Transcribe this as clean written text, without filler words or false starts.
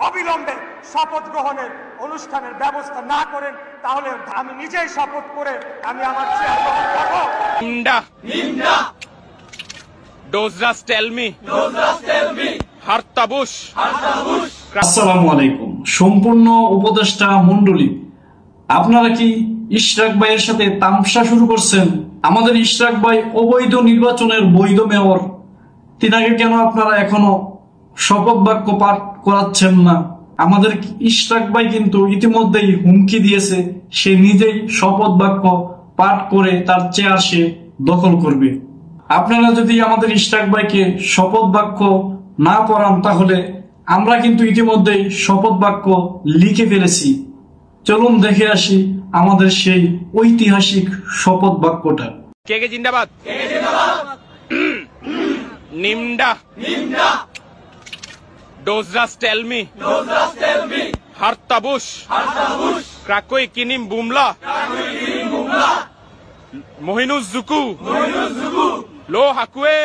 অবিলম্বে শপথ গ্রহণের অনুষ্ঠানের ব্যবস্থা না করেন, তাহলে আমি নিজেই শপথ করে আমি আমার চেয়ার গ্রহণ করব। আসসালামু আলাইকুম। সম্পূর্ণ উপদেষ্টা মন্ডলী, আপনারা কি ইশরাক ভাইয়ের সাথে তামসা শুরু করছেন? আমাদের ইশরাক ভাই অবৈধ নির্বাচনের বৈধ মেয়র, তিনাকে কেন আপনারা এখনো শপথ বাক্য পাঠ করাচ্ছেন না? আমাদের ইশরাক ভাই কিন্তু ইতিমধ্যেই হুমকি দিয়েছে, সে নিজেই শপথ বাক্য পাঠ করে তার চেয়ার সে দখল করবে। আপনারা যদি আমাদের ইশরাক ভাইকে শপথ বাক্য না পড়ান, তাহলে আমরা কিন্তু ইতিমধ্যেই শপথ বাক্য লিখে ফেলেছি। চলুন দেখে আসি আমাদের সেই ঐতিহাসিক শপথ বাক্যটা। কে কে জিন্দাবাদ, নিমডা ডোজরাস টেল মি হারতাবুশ ক্রাকোই কিনিম বুমলা মহিনুজ জুকু লো হাকুয়ে